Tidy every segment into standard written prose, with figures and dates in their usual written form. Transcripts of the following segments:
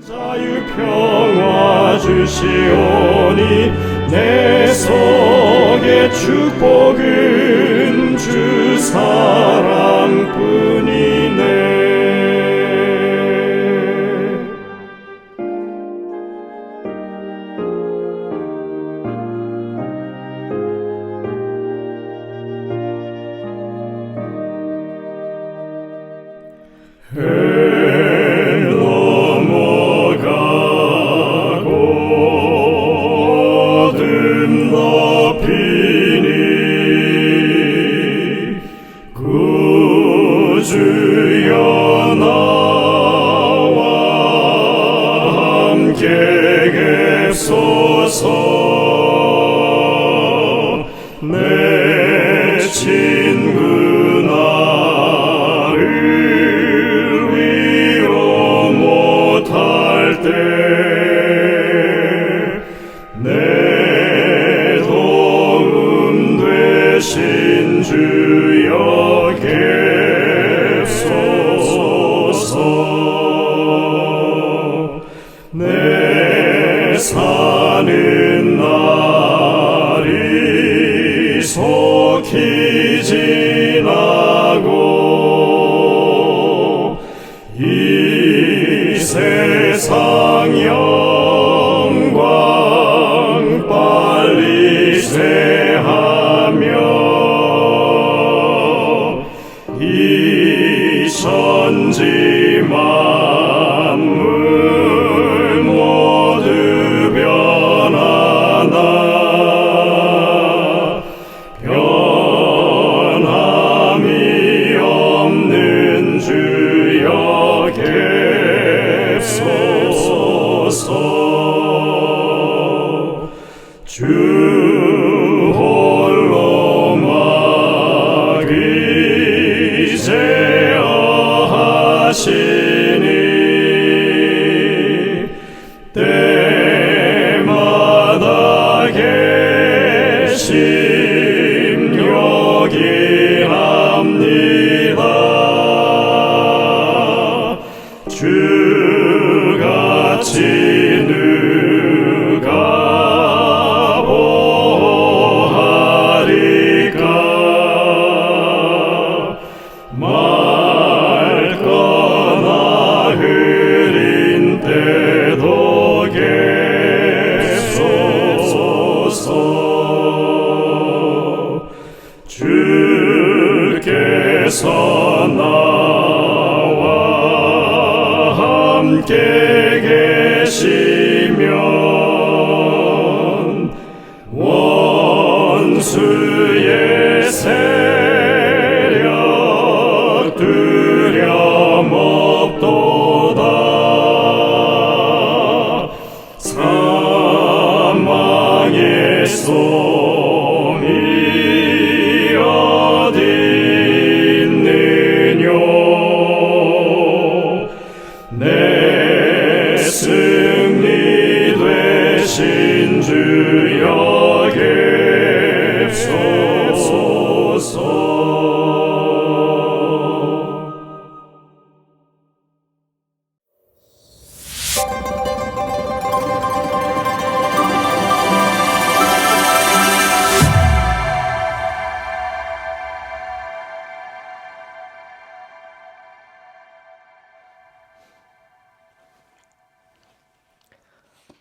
자유평화 주시오니 내 속에 축복은 주 사랑뿐이네. 주여 나와 함께 계소서. 내 친구 나를 위로 못할 때 내 도움 되신 주여 내 사는 날이 속히 지나고 이 세상 영광 빨리 쇠하며 이 천지 만물 모두 변하나 변함이 없는 주여 계소서. 주 홀로 막이제어하시니 때마다 계심 요기합니다. 주같이 누가 보하리까. 맑거나 흐린 때도 계소서. 주께서 나와 함께 계시면 원수의 세력 두려움 없도다. 사망의 솜이 어디 있느뇨. 내 승리 되신 주여 계소서.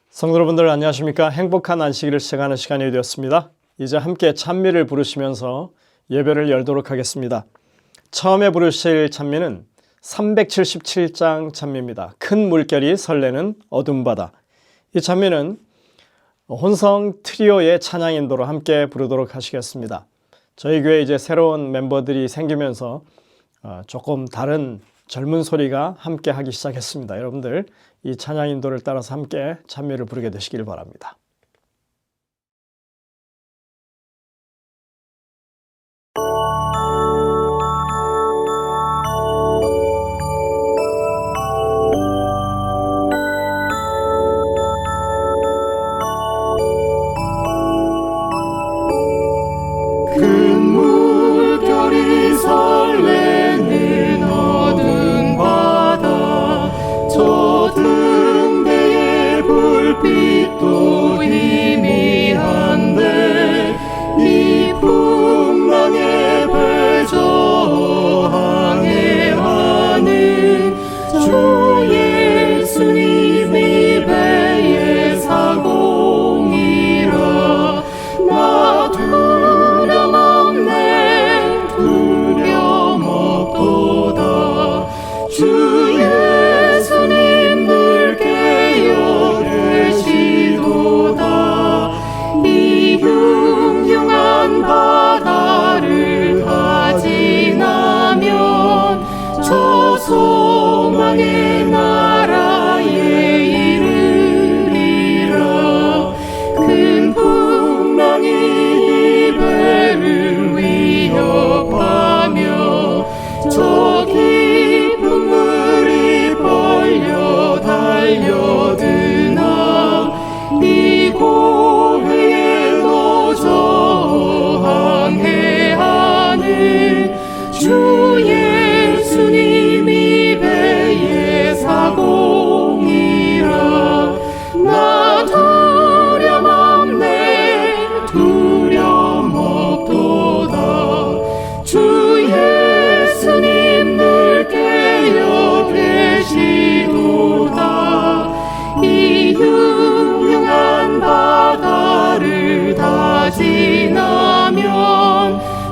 성도 여러분들 안녕하십니까? 행복한 안식일을 시작하는 시간이 되었습니다. 이제 함께 찬미를 부르시면서 예배를 열도록 하겠습니다. 처음에 부르실 찬미는 377장 찬미입니다. 큰 물결이 설레는 어둠 바다. 이 찬미는 혼성 트리오의 찬양 인도로 함께 부르도록 하시겠습니다. 저희 교회 이제 새로운 멤버들이 생기면서 조금 다른 젊은 소리가 함께 하기 시작했습니다. 여러분들 이 찬양 인도를 따라서 함께 찬미를 부르게 되시길 바랍니다. 큰 물결이 설레는 어두운 바다 저 등 또 희미한데 이 풍랑의 배 저항해하는 주 예수님이 배의 사공이라. 나 두려움 없네 두려움 없도다. 주 예수님 늘 깨어 계시도다. 이 흉흉한 바다를 다 지나면 저 소망의 나라에 이르리라. 큰 풍랑이 이 배를 위협하며 저 깊은 물이 벌려 달려드나 이 고해에 노저항해하는 주 예수님이 배의 사공이라. 나 두려움 없네 두려움 없도다. 주 예수님 늘 깨어 계시도다. 이 흉흉한 바다를 다 지나면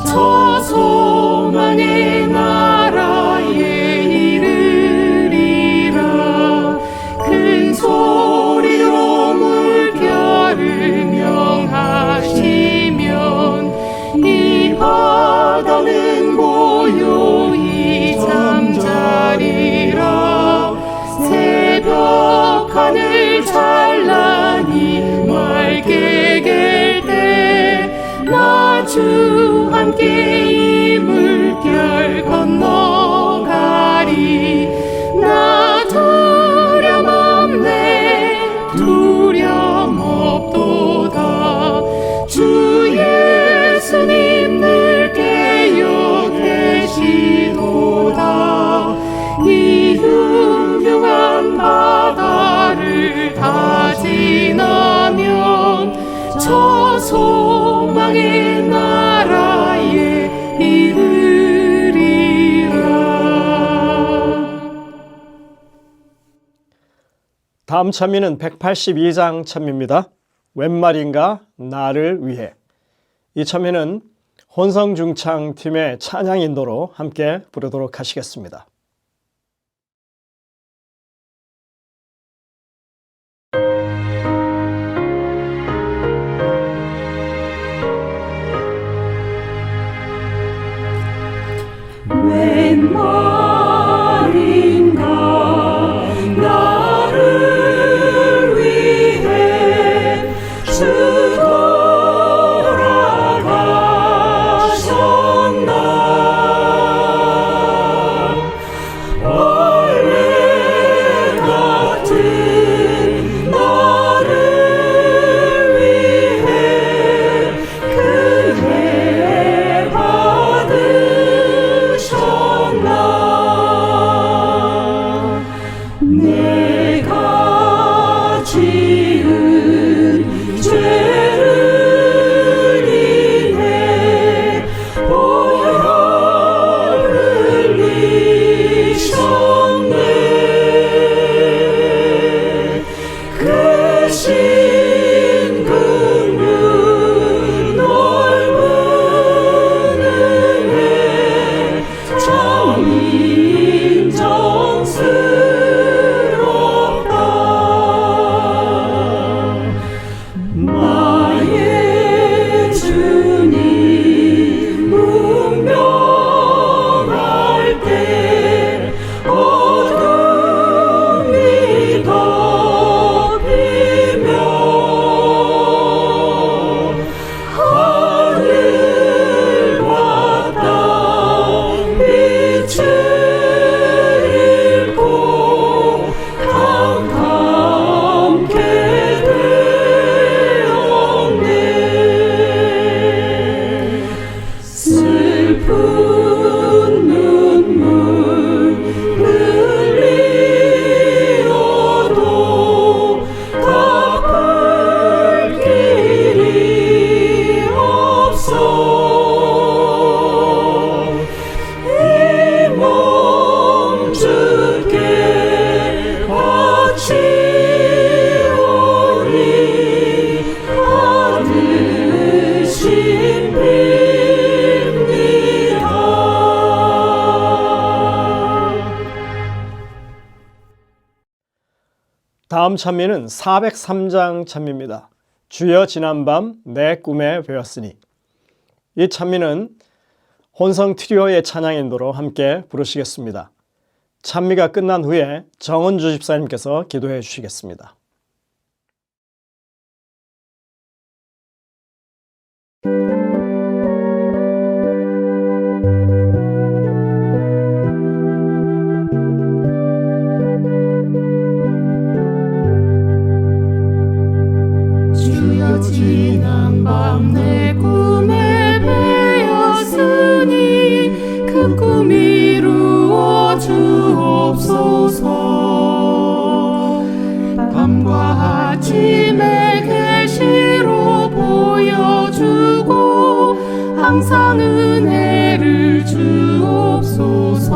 저 소망의 나라에 이르리라. 큰 소리로 물결을 명하시면 이 바다는 고요히 잠자리라. 새벽 하늘 찬란히 맑게 갤 때 나 주 함께 이 물결 건너가리. 나 두려움 없네 두려움 없도다. 주 예수님 늘 깨어 계시도다. 이 흉흉한 바다를 다 지나면 저 소망의 나라에 이르리라. 다음 찬미는 182장 찬미입니다. 웬 말인가 나를 위해. 이 찬미는 혼성중창팀의 찬양 인도로 함께 부르도록 하시겠습니다. 웬 말인가 나를 위해 주 돌아가셨나. 시온이 받으신 빕니다. 다음 찬미는 403장 찬미입니다. 주여 지난밤 내 꿈에 배웠으니. 이 찬미는 혼성 트리오의 찬양 인도로 함께 부르시겠습니다. 찬미가 끝난 후에 정은주 집사님께서 기도해 주시겠습니다. 주여 지난밤 내 꿈에 배었으니 그 꿈 이루어 주옵소서. 밤과 아침에 계시로 보여주고 항상 은혜를 주옵소서.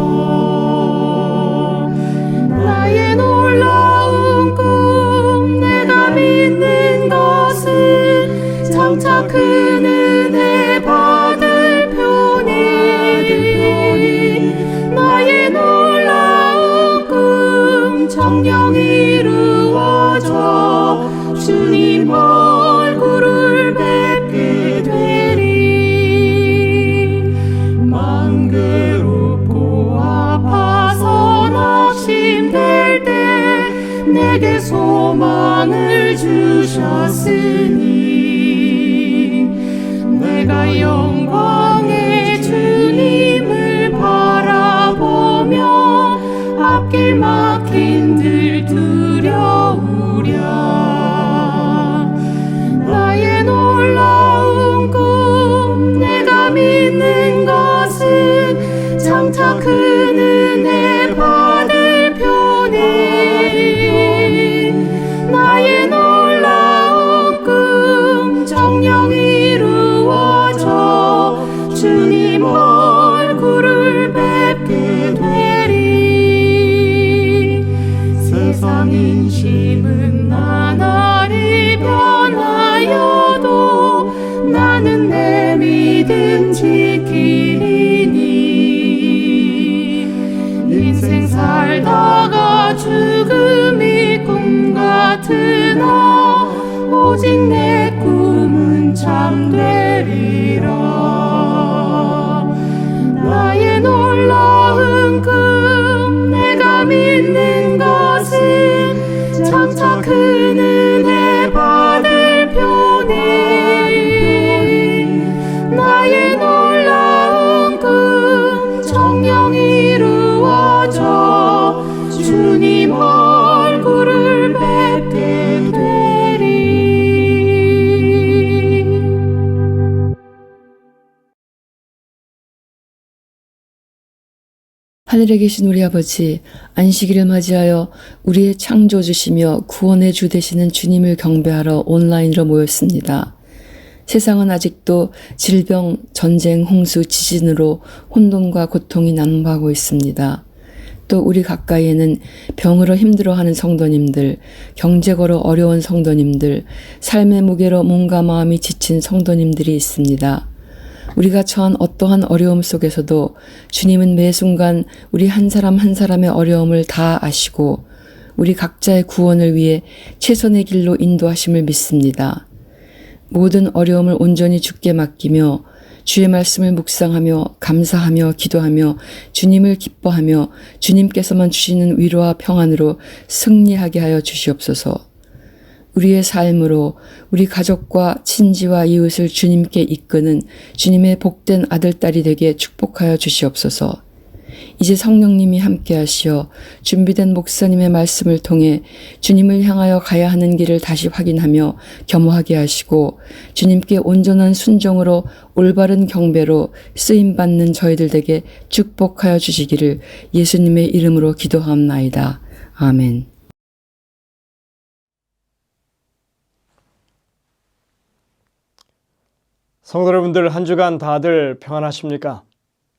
나의 놀라운 꿈 내가 믿는 것은 장차 큰 은혜 받을 편이. 나의 놀라운 꿈 정녕 이루어져 주님 얼굴을 뵙게 되리. 만 괴롭고 아파서 낙심될 때 내게 소망을 주셨으니 내가 영광의 주님을 바라보며 앞길 막힌 들 두려우랴. 나의 놀라운 꿈 내가 믿는 것은 장차 큰 은혜 받을 편이. 나의 놀라운 꿈 정녕 이루어져 주님 얼굴을 뵙게 되리. 세상 인심은 나날이 변하여도 나는 내 믿음 지키리니. 인생 살다가 죽음이 꿈 같으나 오직 내 꿈은 참되리라. 나의 놀라운 꿈 내가 믿는 것은 장차 큰 은혜 받을 편이. 나의 놀라운 꿈 정녕 이루어져 주님 얼굴을 뵙게 되리. 하늘에 계신 우리 아버지, 안식일을 맞이하여 우리의 창조주시며 구원의 주 되시는 주님을 경배하러 온라인으로 모였습니다. 세상은 아직도 질병, 전쟁, 홍수, 지진으로 혼돈과 고통이 난무하고 있습니다. 또 우리 가까이에는 병으로 힘들어하는 성도님들, 경제적으로 어려운 성도님들, 삶의 무게로 몸과 마음이 지친 성도님들이 있습니다. 우리가 처한 어떠한 어려움 속에서도 주님은 매 순간 우리 한 사람 한 사람의 어려움을 다 아시고 우리 각자의 구원을 위해 최선의 길로 인도하심을 믿습니다. 모든 어려움을 온전히 주께 맡기며 주의 말씀을 묵상하며 감사하며 기도하며 주님을 기뻐하며 주님께서만 주시는 위로와 평안으로 승리하게 하여 주시옵소서. 우리의 삶으로 우리 가족과 친지와 이웃을 주님께 이끄는 주님의 복된 아들딸이 되게 축복하여 주시옵소서. 이제 성령님이 함께 하시어 준비된 목사님의 말씀을 통해 주님을 향하여 가야 하는 길을 다시 확인하며 겸허하게 하시고 주님께 온전한 순종으로 올바른 경배로 쓰임받는 저희들 되게 축복하여 주시기를 예수님의 이름으로 기도하옵나이다. 아멘. 성도 여러분들, 한 주간 다들 평안하십니까?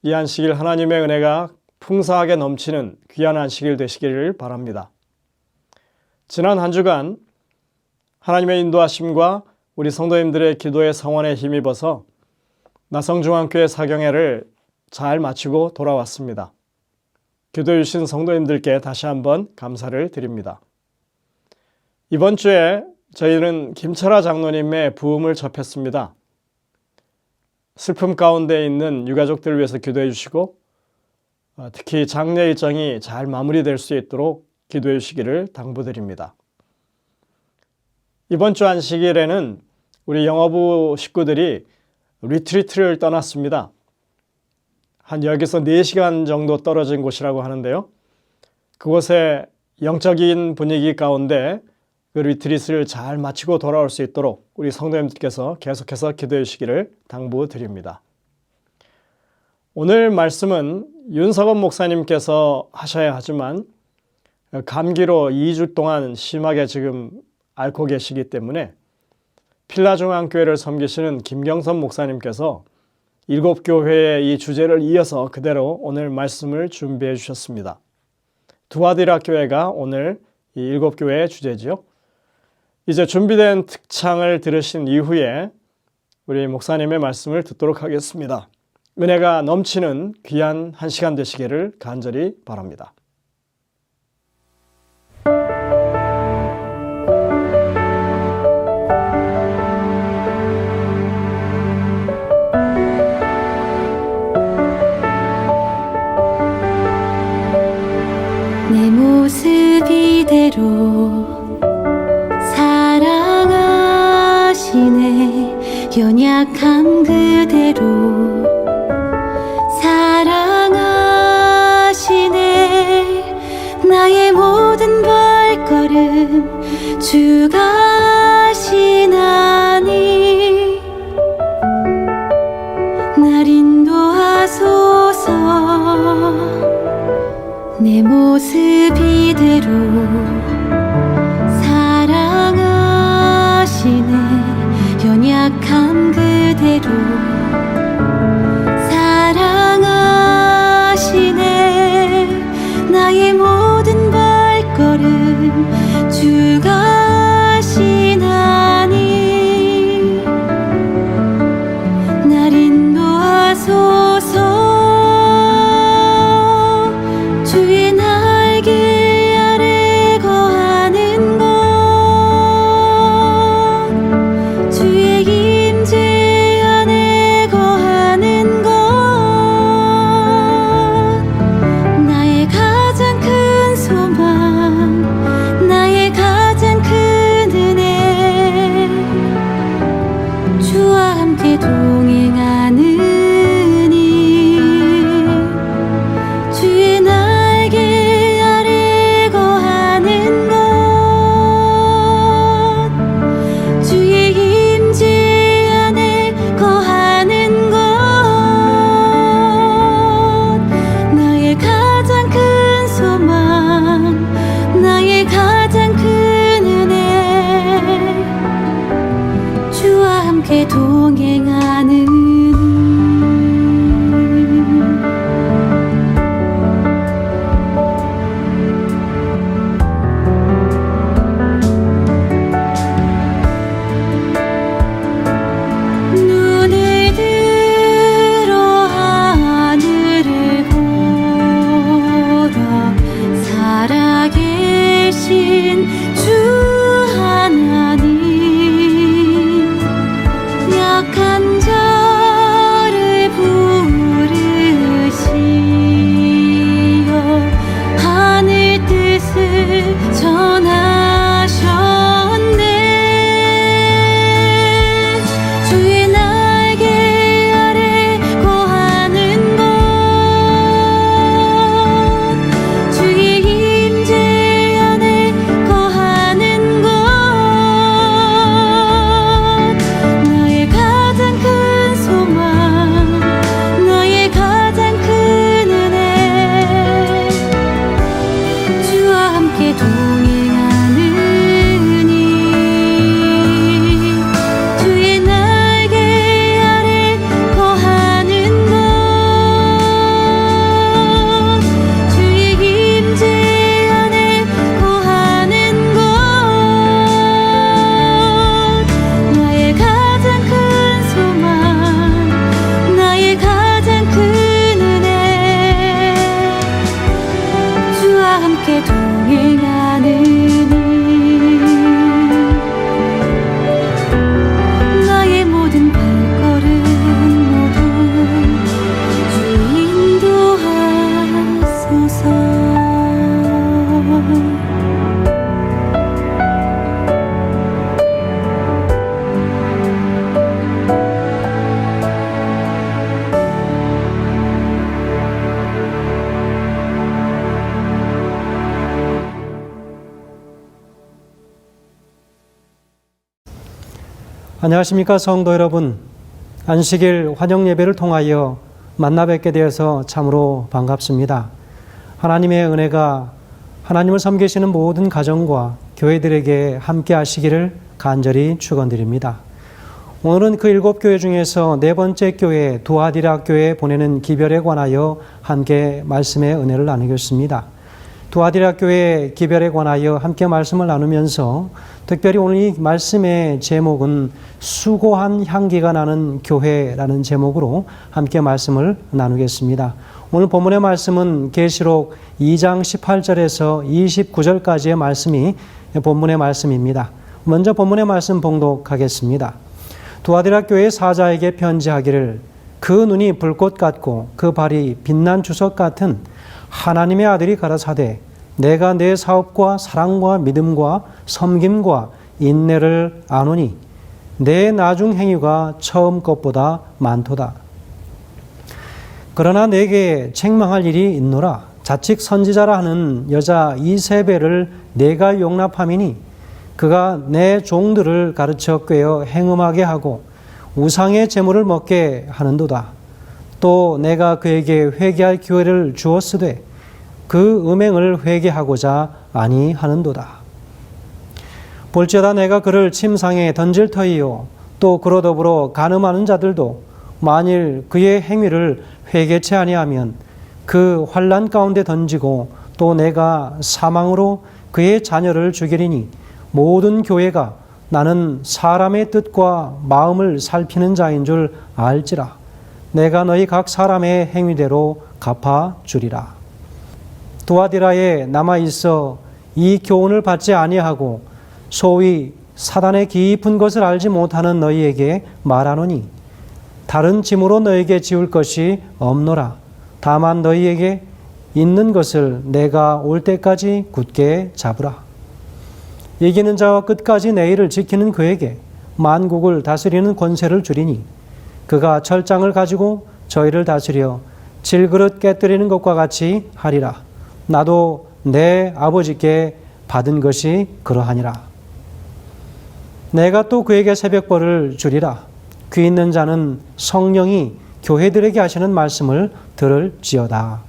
이 안식일 하나님의 은혜가 풍성하게 넘치는 귀한 안식일 되시기를 바랍니다. 지난 한 주간 하나님의 인도하심과 우리 성도님들의 기도의 성원에 힘입어서 나성중앙교회 사경회를 잘 마치고 돌아왔습니다. 기도해 주신 성도님들께 다시 한번 감사를 드립니다. 이번 주에 저희는 김철아 장로님의 부음을 접했습니다. 슬픔 가운데 있는 유가족들을 위해서 기도해 주시고 특히 장례 일정이 잘 마무리될 수 있도록 기도해 주시기를 당부드립니다. 이번 주 안식일에는 우리 영어부 식구들이 리트리트를 떠났습니다. 한 여기서 4시간 정도 떨어진 곳이라고 하는데요. 그곳에 영적인 분위기 가운데 그 리트릿을 잘 마치고 돌아올 수 있도록 우리 성도님들께서 계속해서 기도해 주시기를 당부드립니다. 오늘 말씀은 윤석원 목사님께서 하셔야 하지만 감기로 2주 동안 심하게 지금 앓고 계시기 때문에 필라중앙교회를 섬기시는 김경선 목사님께서 7교회의 이 주제를 이어서 그대로 오늘 말씀을 준비해 주셨습니다. 두아디라 교회가 오늘 이 7교회의 주제지요. 이제 준비된 특창을 들으신 이후에 우리 목사님의 말씀을 듣도록 하겠습니다. 은혜가 넘치는 귀한 한 시간 되시기를 간절히 바랍니다. 내 모습 이대로 사랑하시네. 연약함 그대로 사랑하시네. 나의 모든 발걸음 주가 하시나니 날 인도하소서. 내 모습 이대로 사랑하시네. 연약함 그대로 사랑하시네. 나의 모든 발걸음 주가 하시나니 날 인도하소서. 주의 날개 아래 거하는 것, 주의 임재 안에 거하는 것, 나의 가장 큰 소망, 나의 가장 큰 은혜, 주와 함께 동행하는 동행하는 눈을 들어 하늘을 보러 살아계신 주 하나님, 약한 안녕하십니까 성도 여러분. 안식일 환영 예배를 통하여 만나 뵙게 되어서 참으로 반갑습니다. 하나님의 은혜가 하나님을 섬기시는 모든 가정과 교회들에게 함께 하시기를 간절히 축원드립니다. 오늘은 그 7교회 중에서 네 번째 교회 두아디라 교회에 보내는 기별에 관하여 함께 말씀의 은혜를 나누겠습니다. 두아디라 교회 기별에 관하여 함께 말씀을 나누면서 특별히 오늘 이 말씀의 제목은 수고한 향기가 나는 교회라는 제목으로 함께 말씀을 나누겠습니다. 오늘 본문의 말씀은 계시록 2장 18절에서 29절까지의 말씀이 본문의 말씀입니다. 먼저 본문의 말씀 봉독하겠습니다. 두아디라 교회 사자에게 편지하기를 그 눈이 불꽃 같고 그 발이 빛난 주석 같은 하나님의 아들이 가라사대 내가 내 사업과 사랑과 믿음과 섬김과 인내를 아노니 내 나중 행위가 처음 것보다 많도다. 그러나 내게 책망할 일이 있노라. 자칭 선지자라 하는 여자 이세벨을 내가 용납함이니 그가 내 종들을 가르쳐 꿰어 행음하게 하고 우상의 제물을 먹게 하는도다. 또 내가 그에게 회개할 기회를 주었으되 그 음행을 회개하고자 아니하는도다. 볼지어다 내가 그를 침상에 던질 터이요 또 그로 더불어 간음하는 자들도 만일 그의 행위를 회개치 아니하면 그 환난 가운데 던지고 또 내가 사망으로 그의 자녀를 죽이리니 모든 교회가 나는 사람의 뜻과 마음을 살피는 자인 줄 알지라. 내가 너희 각 사람의 행위대로 갚아주리라. 두아디라에 남아있어 이 교훈을 받지 아니하고 소위 사단의 깊은 것을 알지 못하는 너희에게 말하노니 다른 짐으로 너희에게 지울 것이 없노라. 다만 너희에게 있는 것을 내가 올 때까지 굳게 잡으라. 이기는 자와 끝까지 내 일을 지키는 그에게 만국을 다스리는 권세를 주리니 그가 철장을 가지고 저희를 다스려 질그릇 깨뜨리는 것과 같이 하리라. 나도 내 아버지께 받은 것이 그러하니라. 내가 또 그에게 새벽벌을 주리라. 귀 있는 자는 성령이 교회들에게 하시는 말씀을 들을지어다.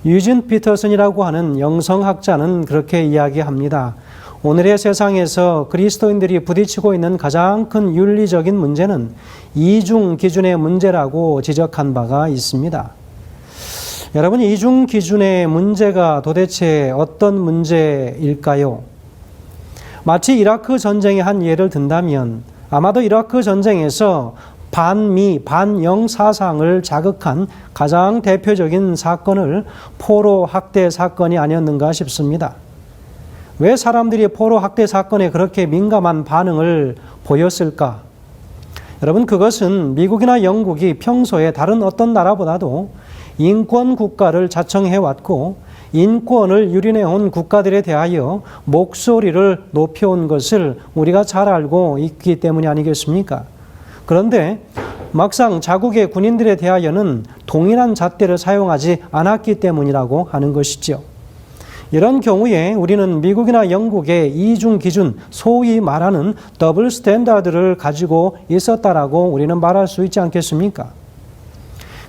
유진 피터슨이라고 하는 영성학자는 그렇게 이야기합니다. 오늘의 세상에서 그리스도인들이 부딪히고 있는 가장 큰 윤리적인 문제는 이중 기준의 문제라고 지적한 바가 있습니다. 여러분, 이중 기준의 문제가 도대체 어떤 문제일까요? 마치 이라크 전쟁의 한 예를 든다면 아마도 이라크 전쟁에서 반미, 반영 사상을 자극한 가장 대표적인 사건을 포로 학대 사건이 아니었는가 싶습니다. 왜 사람들이 포로 학대 사건에 그렇게 민감한 반응을 보였을까? 여러분, 그것은 미국이나 영국이 평소에 다른 어떤 나라보다도 인권 국가를 자청해왔고 인권을 유린해온 국가들에 대하여 목소리를 높여온 것을 우리가 잘 알고 있기 때문이 아니겠습니까? 그런데 막상 자국의 군인들에 대하여는 동일한 잣대를 사용하지 않았기 때문이라고 하는 것이죠. 이런 경우에 우리는 미국이나 영국의 이중 기준, 소위 말하는 더블 스탠다드를 가지고 있었다라고 우리는 말할 수 있지 않겠습니까?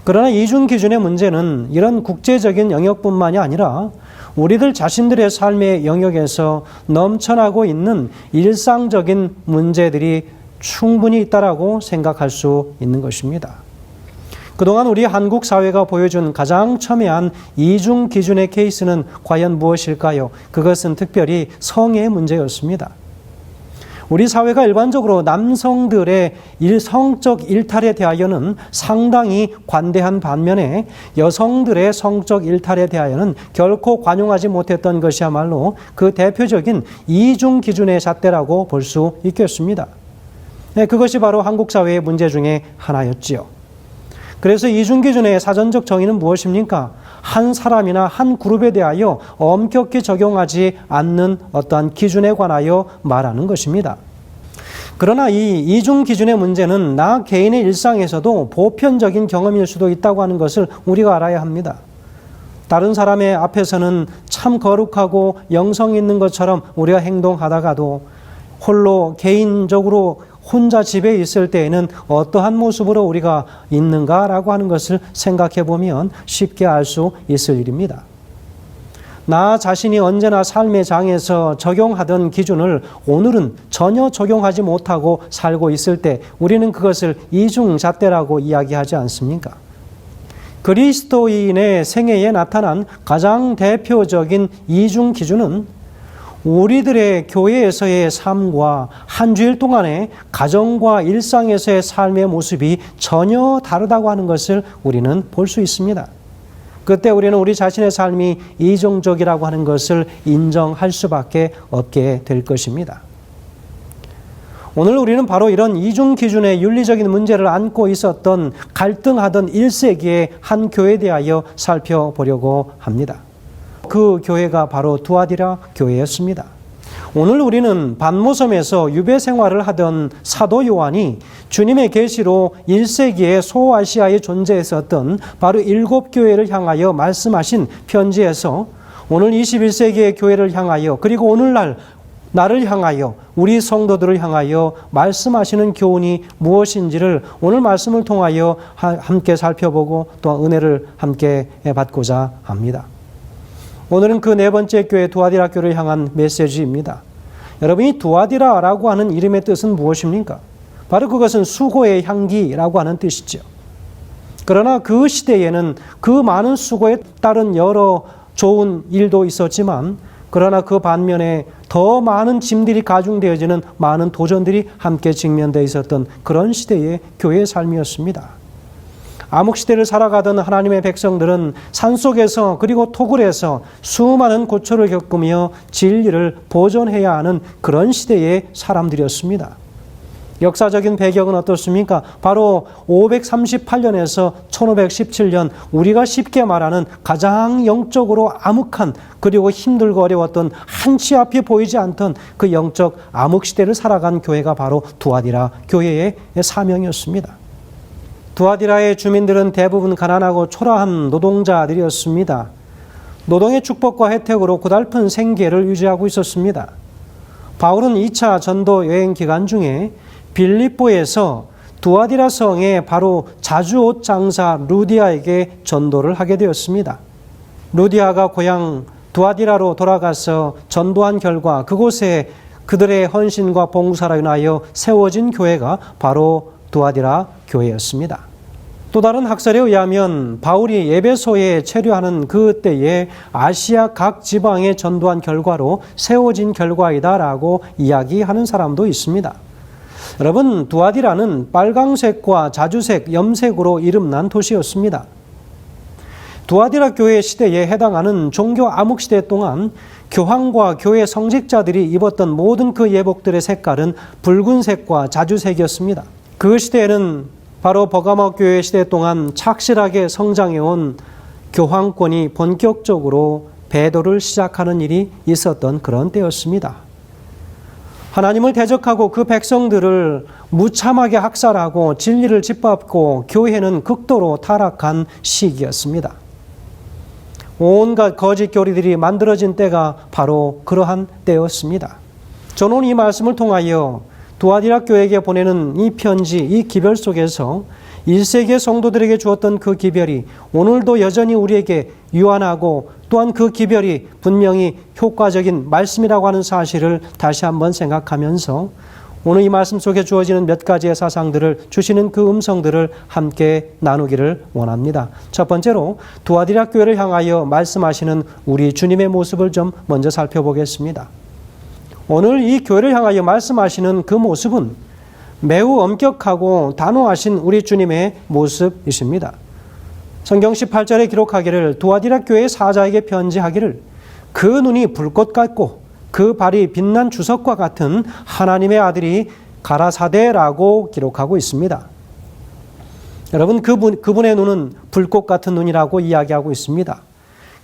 그러나 이중 기준의 문제는 이런 국제적인 영역뿐만이 아니라 우리들 자신들의 삶의 영역에서 넘쳐나고 있는 일상적인 문제들이 충분히 있다라고 생각할 수 있는 것입니다. 그동안 우리 한국 사회가 보여준 가장 첨예한 이중 기준의 케이스는 과연 무엇일까요? 그것은 특별히 성의 문제였습니다. 우리 사회가 일반적으로 남성들의 성적 일탈에 대하여는 상당히 관대한 반면에 여성들의 성적 일탈에 대하여는 결코 관용하지 못했던 것이야말로 그 대표적인 이중 기준의 잣대라고 볼 수 있겠습니다. 네, 그것이 바로 한국 사회의 문제 중에 하나였지요. 그래서 이중 기준의 사전적 정의는 무엇입니까? 한 사람이나 한 그룹에 대하여 엄격히 적용하지 않는 어떠한 기준에 관하여 말하는 것입니다. 그러나 이 이중 기준의 문제는 나 개인의 일상에서도 보편적인 경험일 수도 있다고 하는 것을 우리가 알아야 합니다. 다른 사람의 앞에서는 참 거룩하고 영성 있는 것처럼 우리가 행동하다가도 홀로 개인적으로 혼자 집에 있을 때에는 어떠한 모습으로 우리가 있는가라고 하는 것을 생각해 보면 쉽게 알 수 있을 일입니다. 나 자신이 언제나 삶의 장에서 적용하던 기준을 오늘은 전혀 적용하지 못하고 살고 있을 때 우리는 그것을 이중잣대라고 이야기하지 않습니까? 그리스도인의 생애에 나타난 가장 대표적인 이중 기준은 우리들의 교회에서의 삶과 한 주일 동안의 가정과 일상에서의 삶의 모습이 전혀 다르다고 하는 것을 우리는 볼 수 있습니다. 그때 우리는 우리 자신의 삶이 이중적이라고 하는 것을 인정할 수밖에 없게 될 것입니다. 오늘 우리는 바로 이런 이중 기준의 윤리적인 문제를 안고 있었던 갈등하던 1세기의 한 교회에 대하여 살펴보려고 합니다. 그 교회가 바로 두아디라 교회였습니다. 오늘 우리는 반모섬에서 유배 생활을 하던 사도 요한이 주님의 계시로 1세기에 소아시아에 존재했었던 바로 7교회를 향하여 말씀하신 편지에서 오늘 21세기의 교회를 향하여 그리고 오늘날 나를 향하여 우리 성도들을 향하여 말씀하시는 교훈이 무엇인지를 오늘 말씀을 통하여 함께 살펴보고 또 은혜를 함께 받고자 합니다. 오늘은 그 네 번째 교회 두아디라 교회를 향한 메시지입니다. 여러분이 두아디라라고 하는 이름의 뜻은 무엇입니까? 바로 그것은 수고의 향기라고 하는 뜻이죠. 그러나 그 시대에는 그 많은 수고에 따른 여러 좋은 일도 있었지만 그러나 그 반면에 더 많은 짐들이 가중되어지는 많은 도전들이 함께 직면되어 있었던 그런 시대의 교회의 삶이었습니다. 암흑시대를 살아가던 하나님의 백성들은 산속에서 그리고 토굴에서 수많은 고초를 겪으며 진리를 보존해야 하는 그런 시대의 사람들이었습니다. 역사적인 배경은 어떻습니까? 바로 538년에서 1517년 우리가 쉽게 말하는 가장 영적으로 암흑한 그리고 힘들고 어려웠던 한치 앞이 보이지 않던 그 영적 암흑시대를 살아간 교회가 바로 두아디라 교회의 사명이었습니다. 두아디라의 주민들은 대부분 가난하고 초라한 노동자들이었습니다. 노동의 축복과 혜택으로 고달픈 생계를 유지하고 있었습니다. 바울은 2차 전도 여행 기간 중에 빌립보에서 두아디라 성의 바로 자주옷 장사 루디아에게 전도를 하게 되었습니다. 루디아가 고향 두아디라로 돌아가서 전도한 결과 그곳에 그들의 헌신과 봉사로 인하여 세워진 교회가 바로 두아디라 교회였습니다. 또 다른 학설에 의하면 바울이 에베소에 체류하는 그때에 아시아 각 지방에 전도한 결과로 세워진 결과이다라고 이야기하는 사람도 있습니다. 여러분, 두아디라는 빨강색과 자주색, 염색으로 이름난 도시였습니다. 두아디라 교회 시대에 해당하는 종교 암흑시대 동안 교황과 교회 성직자들이 입었던 모든 그 예복들의 색깔은 붉은색과 자주색이었습니다. 그 시대에는 바로 버가모 교회 시대 동안 착실하게 성장해온 교황권이 본격적으로 배도를 시작하는 일이 있었던 그런 때였습니다. 하나님을 대적하고 그 백성들을 무참하게 학살하고 진리를 짓밟고 교회는 극도로 타락한 시기였습니다. 온갖 거짓 교리들이 만들어진 때가 바로 그러한 때였습니다. 저는 이 말씀을 통하여 두아디라 교회에게 보내는 이 편지, 이 기별 속에서 1세기의 성도들에게 주었던 그 기별이 오늘도 여전히 우리에게 유한하고 또한 그 기별이 분명히 효과적인 말씀이라고 하는 사실을 다시 한번 생각하면서 오늘 이 말씀 속에 주어지는 몇 가지의 사상들을 주시는 그 음성들을 함께 나누기를 원합니다. 첫 번째로 두아디라 교회를 향하여 말씀하시는 우리 주님의 모습을 좀 먼저 살펴보겠습니다. 오늘 이 교회를 향하여 말씀하시는 그 모습은 매우 엄격하고 단호하신 우리 주님의 모습이십니다. 성경 18절에 기록하기를 두아디라 교회의 사자에게 편지하기를 그 눈이 불꽃 같고 그 발이 빛난 주석과 같은 하나님의 아들이 가라사대라고 기록하고 있습니다. 여러분, 그분의 눈은 불꽃 같은 눈이라고 이야기하고 있습니다.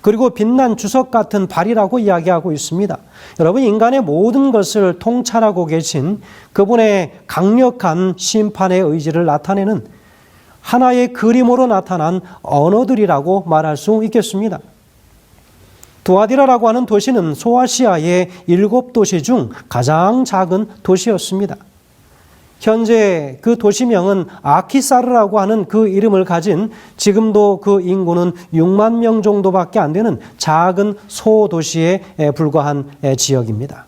그리고 빛난 주석 같은 발이라고 이야기하고 있습니다. 여러분, 인간의 모든 것을 통찰하고 계신 그분의 강력한 심판의 의지를 나타내는 하나의 그림으로 나타난 언어들이라고 말할 수 있겠습니다. 두아디라라고 하는 도시는 소아시아의 7도시 중 가장 작은 도시였습니다. 현재 그 도시명은 아키사르라고 하는 그 이름을 가진 지금도 그 인구는 6만 명 정도밖에 안 되는 작은 소도시에 불과한 지역입니다.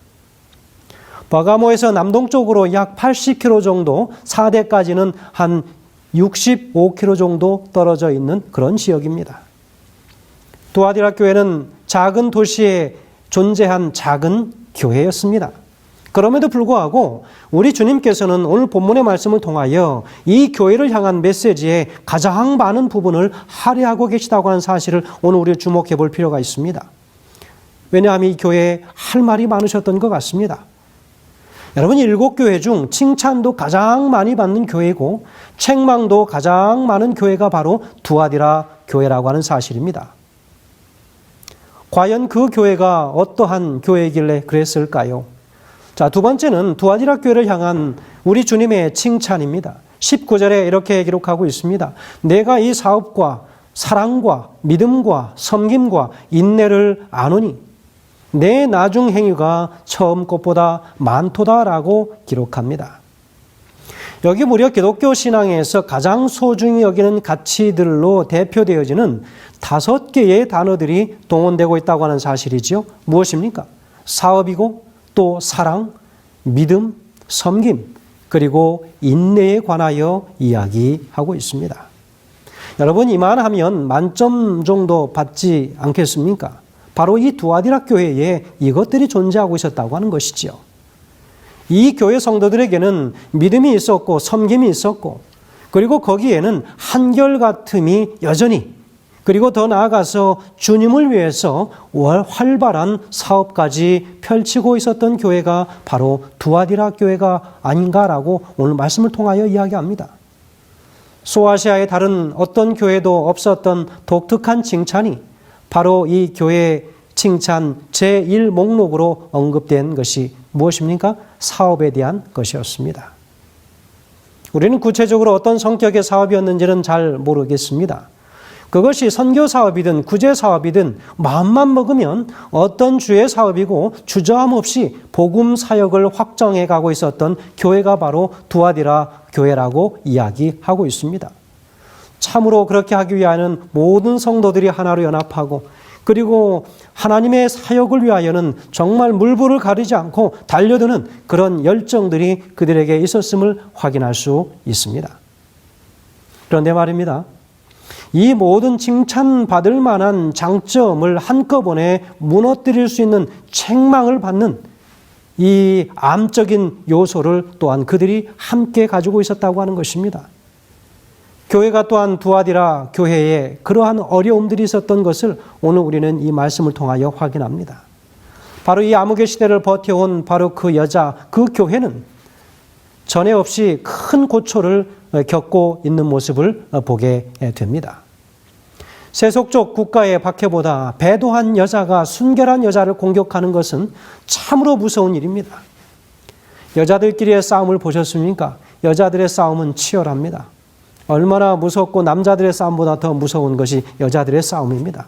버가모에서 남동쪽으로 약 80km 정도, 사대까지는 한 65km 정도 떨어져 있는 그런 지역입니다. 두아디라 교회는 작은 도시에 존재한 작은 교회였습니다. 그럼에도 불구하고 우리 주님께서는 오늘 본문의 말씀을 통하여 이 교회를 향한 메시지의 가장 많은 부분을 할애하고 계시다고 하는 사실을 오늘 우리 주목해 볼 필요가 있습니다. 왜냐하면 이 교회에 할 말이 많으셨던 것 같습니다. 여러분, 7교회 중 칭찬도 가장 많이 받는 교회고 책망도 가장 많은 교회가 바로 두아디라 교회라고 하는 사실입니다. 과연 그 교회가 어떠한 교회이길래 그랬을까요? 자, 두 번째는 두아디라 교회를 향한 우리 주님의 칭찬입니다. 19절에 이렇게 기록하고 있습니다. 내가 이 사업과 사랑과 믿음과 섬김과 인내를 아노니 내 나중 행위가 처음 것보다 많도다라고 기록합니다. 여기 무려 기독교 신앙에서 가장 소중히 여기는 가치들로 대표되어지는 5개의 단어들이 동원되고 있다고 하는 사실이지요. 무엇입니까? 사업이고 또 사랑, 믿음, 섬김, 그리고 인내에 관하여 이야기하고 있습니다. 여러분, 이만하면 만점 정도 받지 않겠습니까? 바로 이 두아디라 교회에 이것들이 존재하고 있었다고 하는 것이지요. 이 교회 성도들에게는 믿음이 있었고 섬김이 있었고 그리고 거기에는 한결같음이 여전히 그리고 더 나아가서 주님을 위해서 활발한 사업까지 펼치고 있었던 교회가 바로 두아디라 교회가 아닌가라고 오늘 말씀을 통하여 이야기합니다. 소아시아의 다른 어떤 교회도 없었던 독특한 칭찬이 바로 이 교회의 칭찬 제1 목록으로 언급된 것이 무엇입니까? 사업에 대한 것이었습니다. 우리는 구체적으로 어떤 성격의 사업이었는지는 잘 모르겠습니다. 그것이 선교 사업이든 구제 사업이든 마음만 먹으면 어떤 주의 사업이고 주저함 없이 복음 사역을 확정해 가고 있었던 교회가 바로 두아디라 교회라고 이야기하고 있습니다. 참으로 그렇게 하기 위하여는 모든 성도들이 하나로 연합하고 그리고 하나님의 사역을 위하여는 정말 물불을 가리지 않고 달려드는 그런 열정들이 그들에게 있었음을 확인할 수 있습니다. 그런데 말입니다. 이 모든 칭찬받을 만한 장점을 한꺼번에 무너뜨릴 수 있는 책망을 받는 이 암적인 요소를 또한 그들이 함께 가지고 있었다고 하는 것입니다. 교회가 또한 두아디라 교회에 그러한 어려움들이 있었던 것을 오늘 우리는 이 말씀을 통하여 확인합니다. 바로 이 암흑의 시대를 버텨온 바로 그 여자, 그 교회는 전에 없이 큰 고초를 겪고 있는 모습을 보게 됩니다. 세속적 국가의 박해보다 배도한 여자가 순결한 여자를 공격하는 것은 참으로 무서운 일입니다. 여자들끼리의 싸움을 보셨습니까? 여자들의 싸움은 치열합니다. 얼마나 무섭고 남자들의 싸움보다 더 무서운 것이 여자들의 싸움입니다.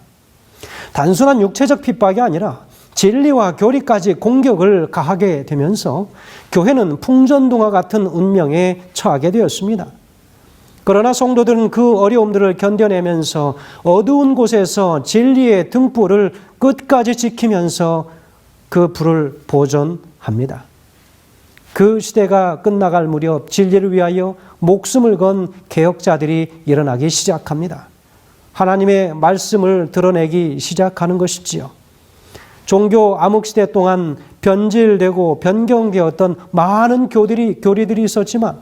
단순한 육체적 핍박이 아니라 진리와 교리까지 공격을 가하게 되면서 교회는 풍전등화 같은 운명에 처하게 되었습니다. 그러나 성도들은 그 어려움들을 견뎌내면서 어두운 곳에서 진리의 등불을 끝까지 지키면서 그 불을 보존합니다. 그 시대가 끝나갈 무렵 진리를 위하여 목숨을 건 개혁자들이 일어나기 시작합니다. 하나님의 말씀을 드러내기 시작하는 것이지요. 종교 암흑시대 동안 변질되고 변경되었던 많은 교리들이 있었지만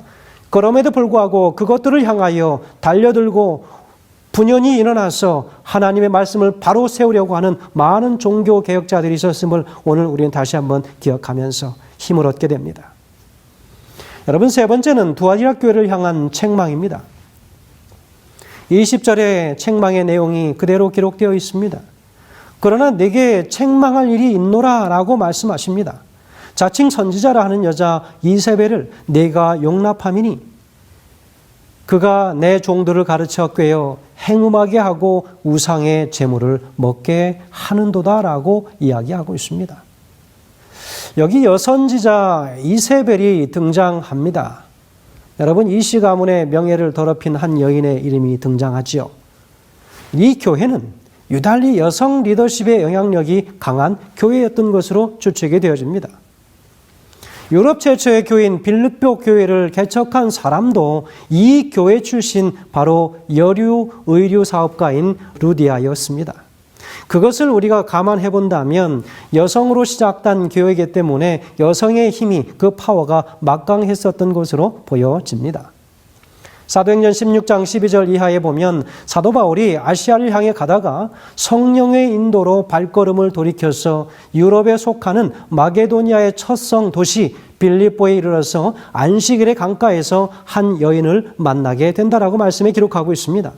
그럼에도 불구하고 그것들을 향하여 달려들고 분연히 일어나서 하나님의 말씀을 바로 세우려고 하는 많은 종교 개혁자들이 있었음을 오늘 우리는 다시 한번 기억하면서 힘을 얻게 됩니다. 여러분, 세 번째는 두아디라 교회를 향한 책망입니다. 20절의 책망의 내용이 그대로 기록되어 있습니다. 그러나 내게 책망할 일이 있노라 라고 말씀하십니다. 자칭 선지자라 하는 여자 이세벨을 내가 용납함이니 그가 내 종들을 가르쳐 꿰어 행음하게 하고 우상의 재물을 먹게 하는도다라고 이야기하고 있습니다. 여기 여선지자 이세벨이 등장합니다. 여러분, 이시 가문의 명예를 더럽힌 한 여인의 이름이 등장하지요. 이 교회는 유달리 여성 리더십의 영향력이 강한 교회였던 것으로 추측이 되어집니다. 유럽 최초의 교회인 빌립보 교회를 개척한 사람도 이 교회 출신 바로 여류 의류 사업가인 루디아였습니다. 그것을 우리가 감안해 본다면 여성으로 시작된 교회이기 때문에 여성의 힘이 그 파워가 막강했었던 것으로 보여집니다. 사도행전 16장 12절 이하에 보면 사도 바울이 아시아를 향해 가다가 성령의 인도로 발걸음을 돌이켜서 유럽에 속하는 마게도니아의 첫 성 도시 빌립보에 이르러서 안식일의 강가에서 한 여인을 만나게 된다라고 말씀에 기록하고 있습니다.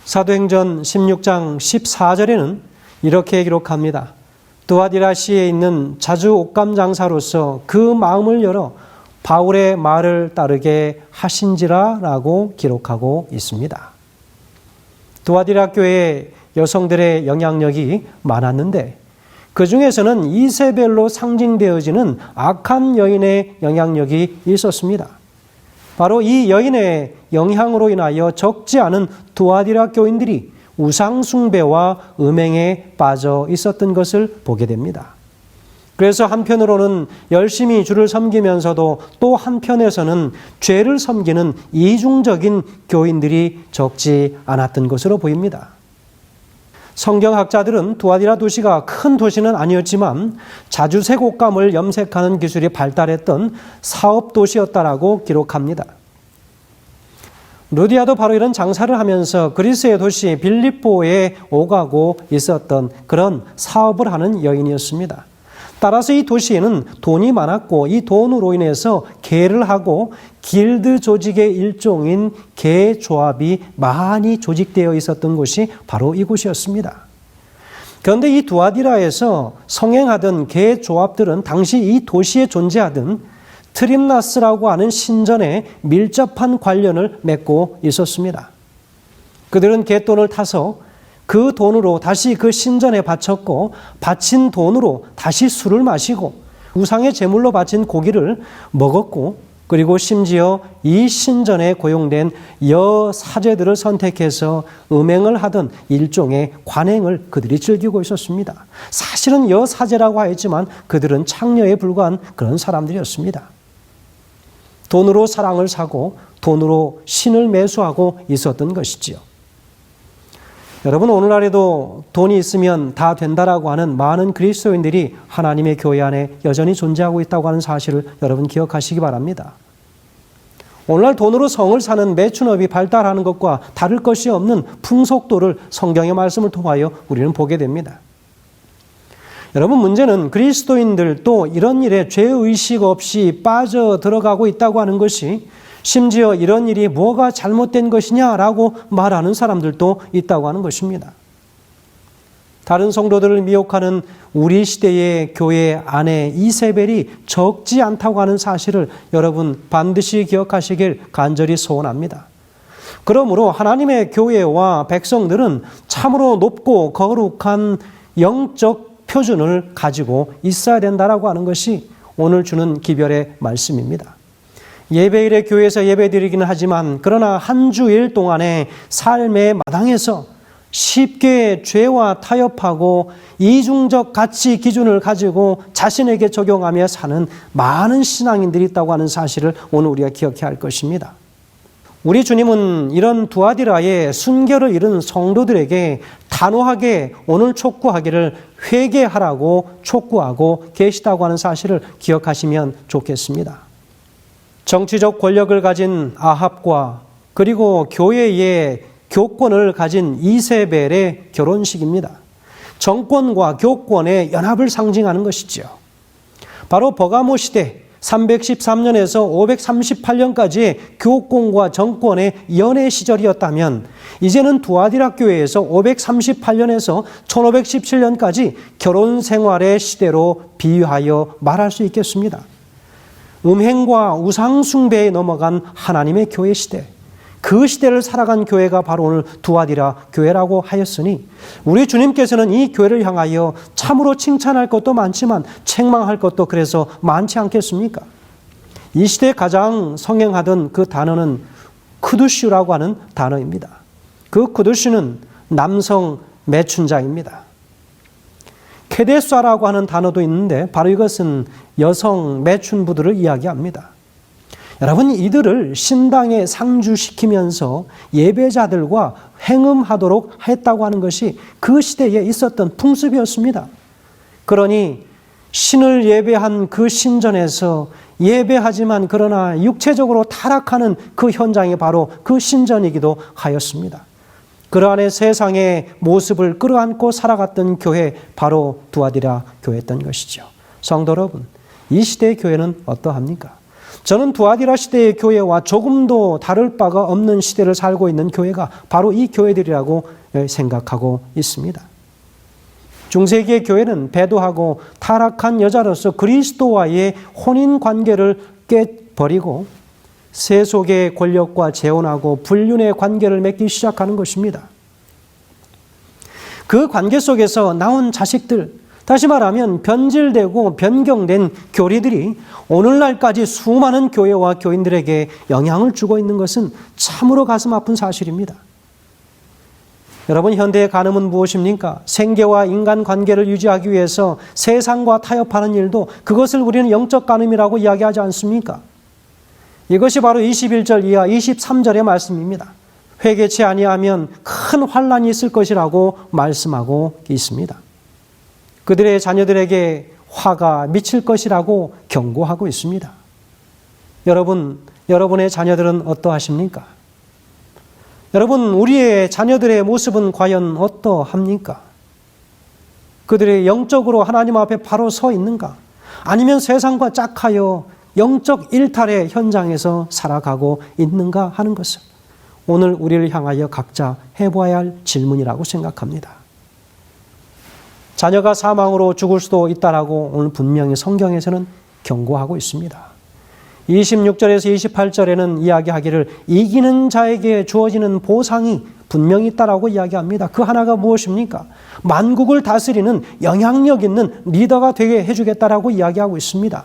사도행전 16장 14절에는 이렇게 기록합니다. 두아디라시에 있는 자주 옷감 장사로서 그 마음을 열어 바울의 말을 따르게 하신지라라고 기록하고 있습니다. 두아디라 교회에 여성들의 영향력이 많았는데 그 중에서는 이세벨로 상징되어지는 악한 여인의 영향력이 있었습니다. 바로 이 여인의 영향으로 인하여 적지 않은 두아디라 교인들이 우상 숭배와 음행에 빠져 있었던 것을 보게 됩니다. 그래서 한편으로는 열심히 주를 섬기면서도 또 한편에서는 죄를 섬기는 이중적인 교인들이 적지 않았던 것으로 보입니다. 성경학자들은 두아디라 도시가 큰 도시는 아니었지만 자주색 옷감을 염색하는 기술이 발달했던 사업 도시였다라고 기록합니다. 루디아도 바로 이런 장사를 하면서 그리스의 도시 빌립보에 오가고 있었던 그런 사업을 하는 여인이었습니다. 따라서 이 도시에는 돈이 많았고 이 돈으로 인해서 계를 하고 길드 조직의 일종인 계조합이 많이 조직되어 있었던 곳이 바로 이곳이었습니다. 그런데 이 두아디라에서 성행하던 계조합들은 당시 이 도시에 존재하던 트림나스라고 하는 신전에 밀접한 관련을 맺고 있었습니다. 그들은 갯돈을 타서 그 돈으로 다시 그 신전에 바쳤고 바친 돈으로 다시 술을 마시고 우상의 제물로 바친 고기를 먹었고 그리고 심지어 이 신전에 고용된 여사제들을 선택해서 음행을 하던 일종의 관행을 그들이 즐기고 있었습니다. 사실은 여사제라고 하였지만 그들은 창녀에 불과한 그런 사람들이었습니다. 돈으로 사랑을 사고 돈으로 신을 매수하고 있었던 것이지요. 여러분, 오늘날에도 돈이 있으면 다 된다라고 하는 많은 그리스도인들이 하나님의 교회 안에 여전히 존재하고 있다고 하는 사실을 여러분 기억하시기 바랍니다. 오늘날 돈으로 성을 사는 매춘업이 발달하는 것과 다를 것이 없는 풍속도를 성경의 말씀을 통하여 우리는 보게 됩니다. 여러분, 문제는 그리스도인들도 이런 일에 죄의식 없이 빠져들어가고 있다고 하는 것이 심지어 이런 일이 뭐가 잘못된 것이냐라고 말하는 사람들도 있다고 하는 것입니다. 다른 성도들을 미혹하는 우리 시대의 교회 안에 이세벨이 적지 않다고 하는 사실을 여러분 반드시 기억하시길 간절히 소원합니다. 그러므로 하나님의 교회와 백성들은 참으로 높고 거룩한 영적 표준을 가지고 있어야 된다라고 하는 것이 오늘 주는 기별의 말씀입니다. 예배일에 교회에서 예배드리기는 하지만 그러나 한 주일 동안의 삶의 마당에서 쉽게 죄와 타협하고 이중적 가치 기준을 가지고 자신에게 적용하며 사는 많은 신앙인들이 있다고 하는 사실을 오늘 우리가 기억해야 할 것입니다. 우리 주님은 이런 두아디라의 순결을 잃은 성도들에게 단호하게 오늘 촉구하기를 회개하라고 촉구하고 계시다고 하는 사실을 기억하시면 좋겠습니다. 정치적 권력을 가진 아합과 그리고 교회의 교권을 가진 이세벨의 결혼식입니다. 정권과 교권의 연합을 상징하는 것이죠. 바로 버가모 시대 313년에서 538년까지의 교권과 정권의 연애 시절이었다면 이제는 두아디라 교회에서 538년에서 1517년까지 결혼 생활의 시대로 비유하여 말할 수 있겠습니다. 음행과 우상 숭배에 넘어간 하나님의 교회 시대, 그 시대를 살아간 교회가 바로 오늘 두아디라 교회라고 하였으니 우리 주님께서는 이 교회를 향하여 참으로 칭찬할 것도 많지만 책망할 것도 그래서 많지 않겠습니까? 이 시대에 가장 성행하던 그 단어는 크두슈라고 하는 단어입니다. 그 크두슈는 남성 매춘자입니다. 케데사라고 하는 단어도 있는데 바로 이것은 여성 매춘부들을 이야기합니다. 여러분, 이들을 신당에 상주시키면서 예배자들과 행음하도록 했다고 하는 것이 그 시대에 있었던 풍습이었습니다. 그러니 신을 예배한 그 신전에서 예배하지만 그러나 육체적으로 타락하는 그 현장이 바로 그 신전이기도 하였습니다. 그러한 세상의 모습을 끌어안고 살아갔던 교회, 바로 두아디라 교회였던 것이죠. 성도 여러분, 이 시대의 교회는 어떠합니까? 저는 두아디라 시대의 교회와 조금도 다를 바가 없는 시대를 살고 있는 교회가 바로 이 교회들이라고 생각하고 있습니다. 중세기의 교회는 배도하고 타락한 여자로서 그리스도와의 혼인 관계를 깨버리고 세속의 권력과 재혼하고 불륜의 관계를 맺기 시작하는 것입니다. 그 관계 속에서 나온 자식들, 다시 말하면 변질되고 변경된 교리들이 오늘날까지 수많은 교회와 교인들에게 영향을 주고 있는 것은 참으로 가슴 아픈 사실입니다. 여러분, 현대의 간음은 무엇입니까? 생계와 인간관계를 유지하기 위해서 세상과 타협하는 일도 그것을 우리는 영적 간음이라고 이야기하지 않습니까? 이것이 바로 21절 이하 23절의 말씀입니다. 회개치 아니하면 큰 환난이 있을 것이라고 말씀하고 있습니다. 그들의 자녀들에게 화가 미칠 것이라고 경고하고 있습니다. 여러분, 여러분의 자녀들은 어떠하십니까? 여러분, 우리의 자녀들의 모습은 과연 어떠합니까? 그들의 영적으로 하나님 앞에 바로 서 있는가? 아니면 세상과 짝하여 영적 일탈의 현장에서 살아가고 있는가 하는 것을 오늘 우리를 향하여 각자 해보아야 할 질문이라고 생각합니다. 자녀가 사망으로 죽을 수도 있다라고 오늘 분명히 성경에서는 경고하고 있습니다. 26절에서 28절에는 이야기하기를 이기는 자에게 주어지는 보상이 분명히 있다라고 이야기합니다. 그 하나가 무엇입니까? 만국을 다스리는 영향력 있는 리더가 되게 해주겠다라고 이야기하고 있습니다.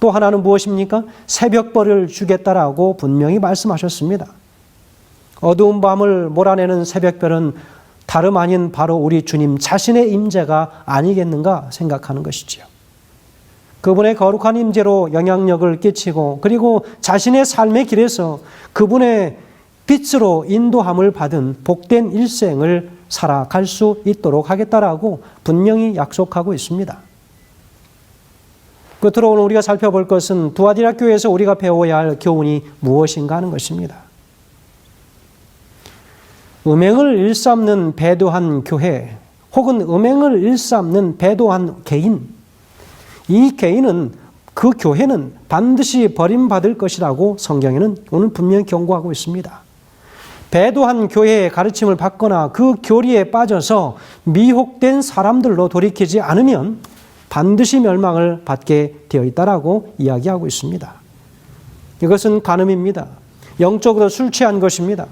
또 하나는 무엇입니까? 새벽벌을 주겠다라고 분명히 말씀하셨습니다. 어두운 밤을 몰아내는 새벽별은 다름 아닌 바로 우리 주님 자신의 임재가 아니겠는가 생각하는 것이지요. 그분의 거룩한 임재로 영향력을 끼치고 그리고 자신의 삶의 길에서 그분의 빛으로 인도함을 받은 복된 일생을 살아갈 수 있도록 하겠다라고 분명히 약속하고 있습니다. 끝으로 오늘 우리가 살펴볼 것은 두아디라 교회에서 우리가 배워야 할 교훈이 무엇인가 하는 것입니다. 음행을 일삼는 배도한 교회 혹은 음행을 일삼는 배도한 개인, 이 개인은 그 교회는 반드시 버림받을 것이라고 성경에는 오늘 분명히 경고하고 있습니다. 배도한 교회의 가르침을 받거나 그 교리에 빠져서 미혹된 사람들로 돌이키지 않으면 반드시 멸망을 받게 되어 있다라고 이야기하고 있습니다. 이것은 간음입니다. 영적으로 술 취한 것입니다.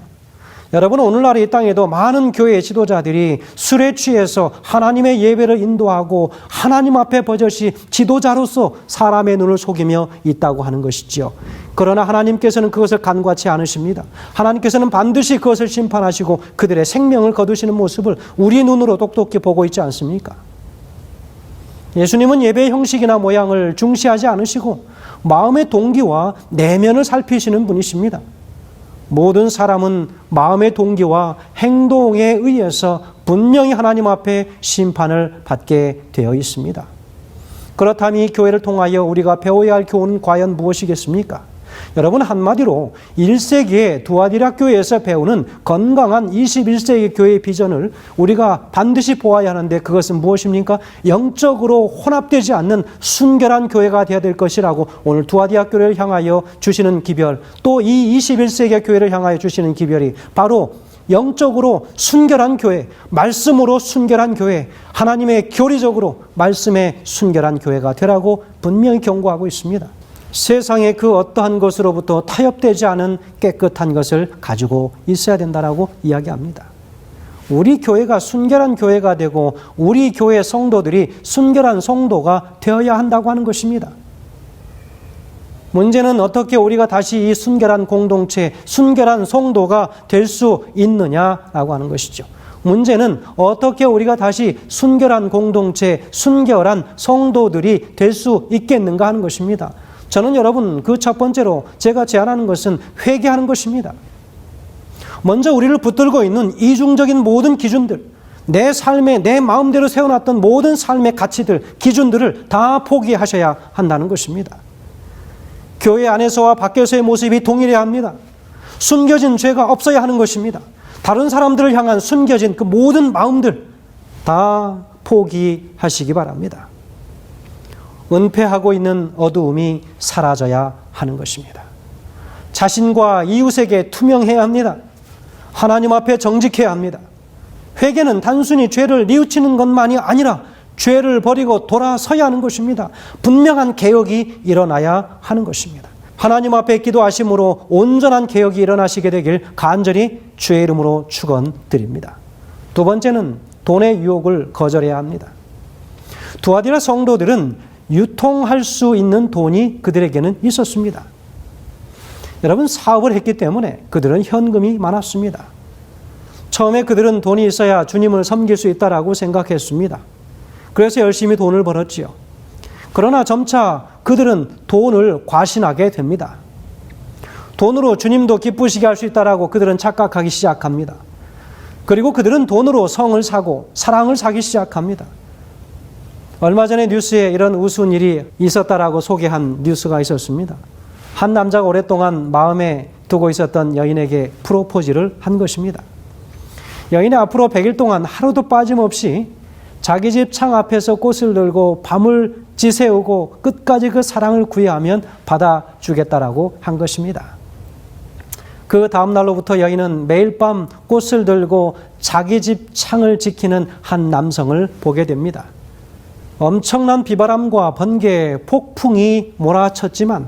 여러분, 오늘날 이 땅에도 많은 교회 지도자들이 술에 취해서 하나님의 예배를 인도하고 하나님 앞에 버젓이 지도자로서 사람의 눈을 속이며 있다고 하는 것이지요. 그러나 하나님께서는 그것을 간과치 않으십니다. 하나님께서는 반드시 그것을 심판하시고 그들의 생명을 거두시는 모습을 우리 눈으로 똑똑히 보고 있지 않습니까? 예수님은 예배의 형식이나 모양을 중시하지 않으시고 마음의 동기와 내면을 살피시는 분이십니다. 모든 사람은 마음의 동기와 행동에 의해서 분명히 하나님 앞에 심판을 받게 되어 있습니다. 그렇다면 이 교회를 통하여 우리가 배워야 할 교훈은 과연 무엇이겠습니까? 여러분, 한마디로 1세기의 두아디라 교회에서 배우는 건강한 21세기 교회의 비전을 우리가 반드시 보아야 하는데 그것은 무엇입니까? 영적으로 혼합되지 않는 순결한 교회가 되어야 될 것이라고 오늘 두아디라 교회를 향하여 주시는 기별, 또 이 21세기 교회를 향하여 주시는 기별이 바로 영적으로 순결한 교회, 말씀으로 순결한 교회, 하나님의 교리적으로 말씀에 순결한 교회가 되라고 분명히 경고하고 있습니다. 세상의 그 어떠한 것으로부터 타협되지 않은 깨끗한 것을 가지고 있어야 된다라고 이야기합니다. 우리 교회가 순결한 교회가 되고 우리 교회 성도들이 순결한 성도가 되어야 한다고 하는 것입니다. 문제는 어떻게 우리가 다시 이 순결한 공동체, 순결한 성도가 될 수 있느냐라고 하는 것이죠. 문제는 어떻게 우리가 다시 순결한 공동체, 순결한 성도들이 될 수 있겠는가 하는 것입니다. 저는 여러분 그 첫 번째로 제가 제안하는 것은 회개하는 것입니다. 먼저 우리를 붙들고 있는 이중적인 모든 기준들, 내 삶에 내 마음대로 세워놨던 모든 삶의 가치들, 기준들을 다 포기하셔야 한다는 것입니다. 교회 안에서와 밖에서의 모습이 동일해야 합니다. 숨겨진 죄가 없어야 하는 것입니다. 다른 사람들을 향한 숨겨진 그 모든 마음들 다 포기하시기 바랍니다. 은폐하고 있는 어두움이 사라져야 하는 것입니다. 자신과 이웃에게 투명해야 합니다. 하나님 앞에 정직해야 합니다. 회개는 단순히 죄를 뉘우치는 것만이 아니라 죄를 버리고 돌아서야 하는 것입니다. 분명한 개혁이 일어나야 하는 것입니다. 하나님 앞에 기도하심으로 온전한 개혁이 일어나시게 되길 간절히 주의 이름으로 축원드립니다. 두 번째는 돈의 유혹을 거절해야 합니다. 두아디라 성도들은 유통할 수 있는 돈이 그들에게는 있었습니다. 여러분, 사업을 했기 때문에 그들은 현금이 많았습니다. 처음에 그들은 돈이 있어야 주님을 섬길 수 있다라고 생각했습니다. 그래서 열심히 돈을 벌었지요. 그러나 점차 그들은 돈을 과신하게 됩니다. 돈으로 주님도 기쁘시게 할 수 있다라고 그들은 착각하기 시작합니다. 그리고 그들은 돈으로 성을 사고 사랑을 사기 시작합니다. 얼마 전에 뉴스에 이런 우스운 일이 있었다라고 소개한 뉴스가 있었습니다. 한 남자가 오랫동안 마음에 두고 있었던 여인에게 프로포즈를 한 것입니다. 여인이 앞으로 100일 동안 하루도 빠짐없이 자기 집 창 앞에서 꽃을 들고 밤을 지새우고 끝까지 그 사랑을 구애하면 받아주겠다라고 한 것입니다. 그 다음 날로부터 여인은 매일 밤 꽃을 들고 자기 집 창을 지키는 한 남성을 보게 됩니다. 엄청난 비바람과 번개, 폭풍이 몰아쳤지만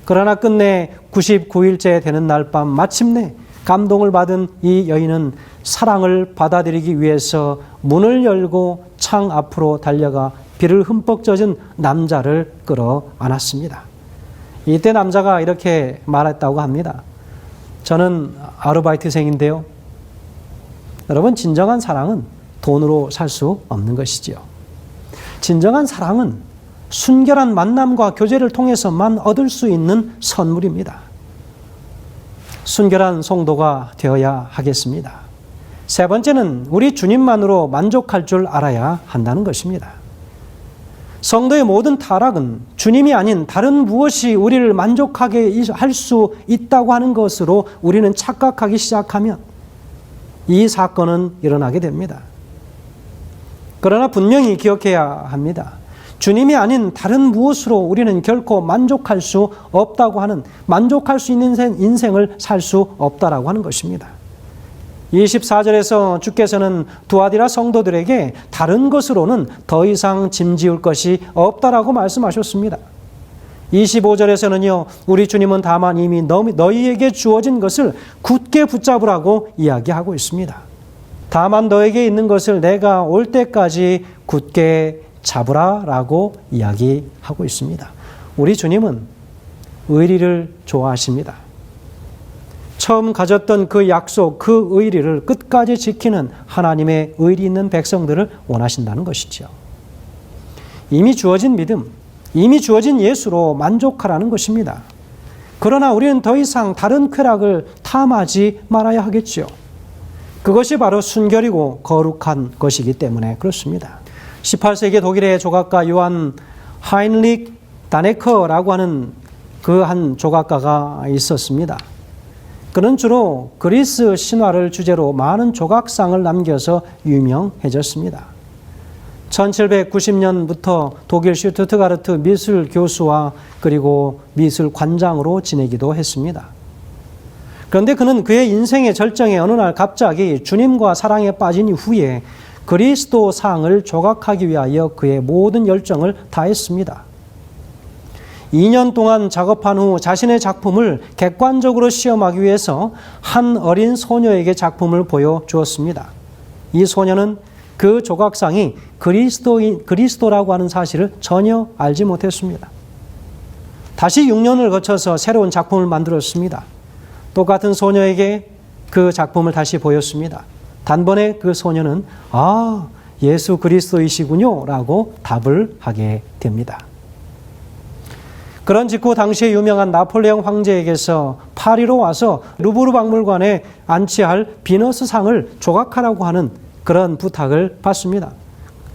그러나 끝내 99일째 되는 날 밤 마침내 감동을 받은 이 여인은 사랑을 받아들이기 위해서 문을 열고 창 앞으로 달려가 비를 흠뻑 젖은 남자를 끌어안았습니다. 이때 남자가 이렇게 말했다고 합니다. 저는 아르바이트생인데요. 여러분, 진정한 사랑은 돈으로 살 수 없는 것이지요. 진정한 사랑은 순결한 만남과 교제를 통해서만 얻을 수 있는 선물입니다. 순결한 성도가 되어야 하겠습니다. 세 번째는 우리 주님만으로 만족할 줄 알아야 한다는 것입니다. 성도의 모든 타락은 주님이 아닌 다른 무엇이 우리를 만족하게 할 수 있다고 하는 것으로 우리는 착각하기 시작하면 이 사건은 일어나게 됩니다. 그러나 분명히 기억해야 합니다. 주님이 아닌 다른 무엇으로 우리는 결코 만족할 수 없다고 하는, 만족할 수 있는 인생을 살 수 없다라고 하는 것입니다. 24절에서 주께서는 두아디라 성도들에게 다른 것으로는 더 이상 짐지을 것이 없다라고 말씀하셨습니다. 25절에서는요, 우리 주님은 다만 이미 너희에게 주어진 것을 굳게 붙잡으라고 이야기하고 있습니다. 다만 너에게 있는 것을 내가 올 때까지 굳게 잡으라라고 이야기하고 있습니다. 우리 주님은 의리를 좋아하십니다. 처음 가졌던 그 약속, 그 의리를 끝까지 지키는 하나님의 의리 있는 백성들을 원하신다는 것이죠. 이미 주어진 믿음, 이미 주어진 예수로 만족하라는 것입니다. 그러나 우리는 더 이상 다른 쾌락을 탐하지 말아야 하겠죠. 그것이 바로 순결이고 거룩한 것이기 때문에 그렇습니다. 18세기 독일의 조각가 요한 하인리히 다네커라고 하는 그 한 조각가가 있었습니다. 그는 주로 그리스 신화를 주제로 많은 조각상을 남겨서 유명해졌습니다. 1790년부터 독일 슈투트가르트 미술 교수와 그리고 미술 관장으로 지내기도 했습니다. 그런데 그는 그의 인생의 절정에 어느 날 갑자기 주님과 사랑에 빠진 이후에 그리스도상을 조각하기 위하여 그의 모든 열정을 다했습니다. 2년 동안 작업한 후 자신의 작품을 객관적으로 시험하기 위해서 한 어린 소녀에게 작품을 보여주었습니다. 이 소녀는 그 조각상이 그리스도라고 하는 사실을 전혀 알지 못했습니다. 다시 6년을 거쳐서 새로운 작품을 만들었습니다. 똑같은 소녀에게 그 작품을 다시 보였습니다. 단번에 그 소녀는 예수 그리스도이시군요 라고 답을 하게 됩니다. 그런 직후 당시에 유명한 나폴레옹 황제에게서 파리로 와서 루브르 박물관에 안치할 비너스상을 조각하라고 하는 그런 부탁을 받습니다.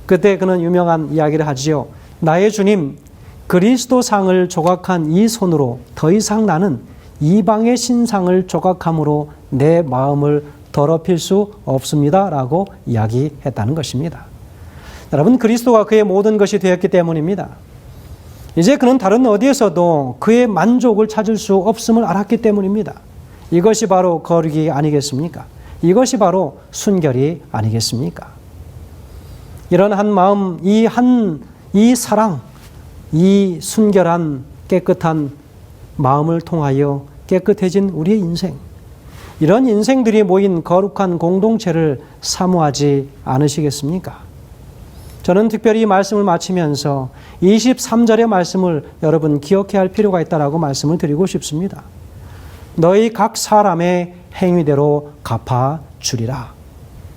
그때 그는 유명한 이야기를 하지요. 나의 주님, 그리스도상을 조각한 이 손으로 더 이상 나는 이방의 신상을 조각함으로 내 마음을 더럽힐 수 없습니다 라고 이야기했다는 것입니다. 여러분, 그리스도가 그의 모든 것이 되었기 때문입니다. 이제 그는 다른 어디에서도 그의 만족을 찾을 수 없음을 알았기 때문입니다. 이것이 바로 거룩이 아니겠습니까? 이것이 바로 순결이 아니겠습니까? 이런 한 마음, 이 사랑, 이 순결한 깨끗한 마음을 통하여 깨끗해진 우리의 인생, 이런 인생들이 모인 거룩한 공동체를 사모하지 않으시겠습니까? 저는 특별히 이 말씀을 마치면서 23절의 말씀을 여러분 기억해야 할 필요가 있다라고 말씀을 드리고 싶습니다. 너희 각 사람의 행위대로 갚아주리라.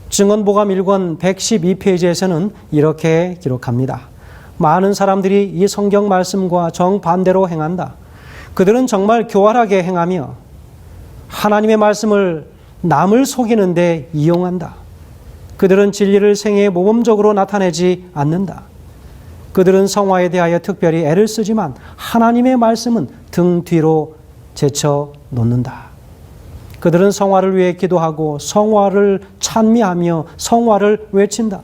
증언보감 1권 112페이지에서는 이렇게 기록합니다. 많은 사람들이 이 성경 말씀과 정반대로 행한다. 그들은 정말 교활하게 행하며 하나님의 말씀을 남을 속이는 데 이용한다. 그들은 진리를 생애에 모범적으로 나타내지 않는다. 그들은 성화에 대하여 특별히 애를 쓰지만 하나님의 말씀은 등 뒤로 제쳐 놓는다. 그들은 성화를 위해 기도하고 성화를 찬미하며 성화를 외친다.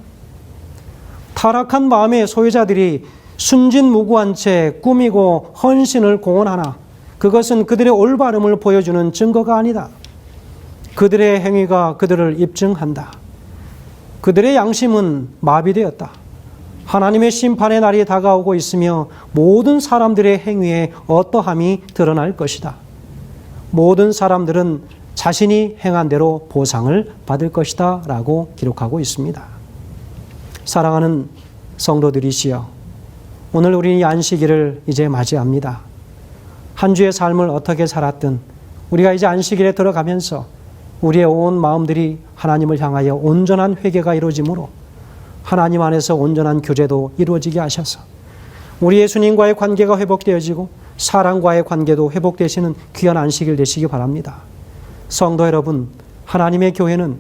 타락한 마음의 소유자들이 순진무구한 채 꾸미고 헌신을 공언하나 그것은 그들의 올바름을 보여주는 증거가 아니다. 그들의 행위가 그들을 입증한다. 그들의 양심은 마비되었다. 하나님의 심판의 날이 다가오고 있으며 모든 사람들의 행위에 어떠함이 드러날 것이다. 모든 사람들은 자신이 행한 대로 보상을 받을 것이다 라고 기록하고 있습니다. 사랑하는 성도들이시여, 오늘 우리는 이 안식일을 이제 맞이합니다. 한 주의 삶을 어떻게 살았든 우리가 이제 안식일에 들어가면서 우리의 온 마음들이 하나님을 향하여 온전한 회개가 이루어지므로 하나님 안에서 온전한 교제도 이루어지게 하셔서 우리 예수님과의 관계가 회복되어지고 사랑과의 관계도 회복되시는 귀한 안식일 되시기 바랍니다. 성도 여러분, 하나님의 교회는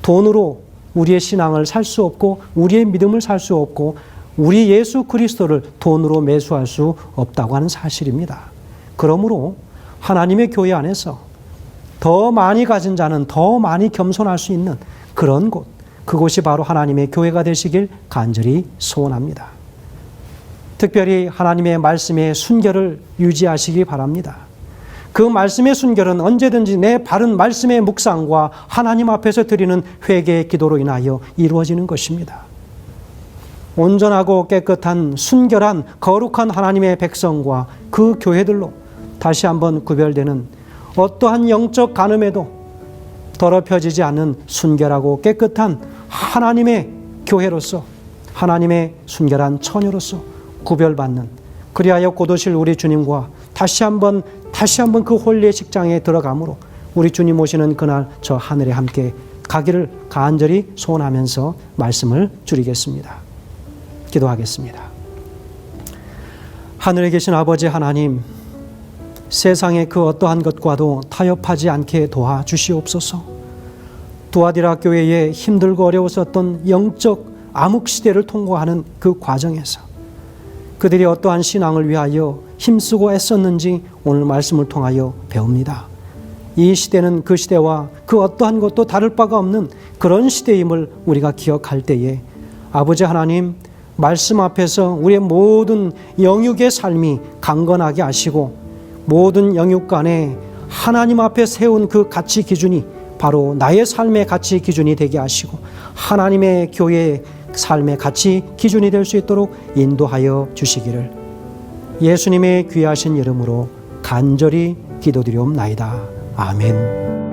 돈으로 우리의 신앙을 살 수 없고 우리의 믿음을 살 수 없고 우리 예수 그리스도를 돈으로 매수할 수 없다고 하는 사실입니다. 그러므로 하나님의 교회 안에서 더 많이 가진 자는 더 많이 겸손할 수 있는 그런 곳, 그곳이 바로 하나님의 교회가 되시길 간절히 소원합니다. 특별히 하나님의 말씀의 순결을 유지하시기 바랍니다. 그 말씀의 순결은 언제든지 내 바른 말씀의 묵상과 하나님 앞에서 드리는 회개의 기도로 인하여 이루어지는 것입니다. 온전하고 깨끗한 순결한 거룩한 하나님의 백성과 그 교회들로 다시 한번 구별되는 어떠한 영적 간음에도 더럽혀지지 않는 순결하고 깨끗한 하나님의 교회로서 하나님의 순결한 처녀로서 구별받는, 그리하여 곧 오실 우리 주님과 다시 한번 그 홀리의 식장에 들어가므로 우리 주님 오시는 그날 저 하늘에 함께 가기를 간절히 소원하면서 말씀을 줄이겠습니다. 기도하겠습니다. 하늘에 계신 아버지 하나님, 세상의 그 어떠한 것과도 타협하지 않게 도와주시옵소서. 두아디라 교회에 힘들고 어려웠었던 영적 암흑시대를 통과하는 그 과정에서 그들이 어떠한 신앙을 위하여 힘쓰고 애썼는지 오늘 말씀을 통하여 배웁니다. 이 시대는 그 시대와 그 어떠한 것도 다를 바가 없는 그런 시대임을 우리가 기억할 때에 아버지 하나님, 말씀 앞에서 우리의 모든 영육의 삶이 강건하게 하시고 모든 영육 간에 하나님 앞에 세운 그 가치 기준이 바로 나의 삶의 가치 기준이 되게 하시고 하나님의 교회의 삶의 가치 기준이 될 수 있도록 인도하여 주시기를 예수님의 귀하신 이름으로 간절히 기도드리옵나이다. 아멘.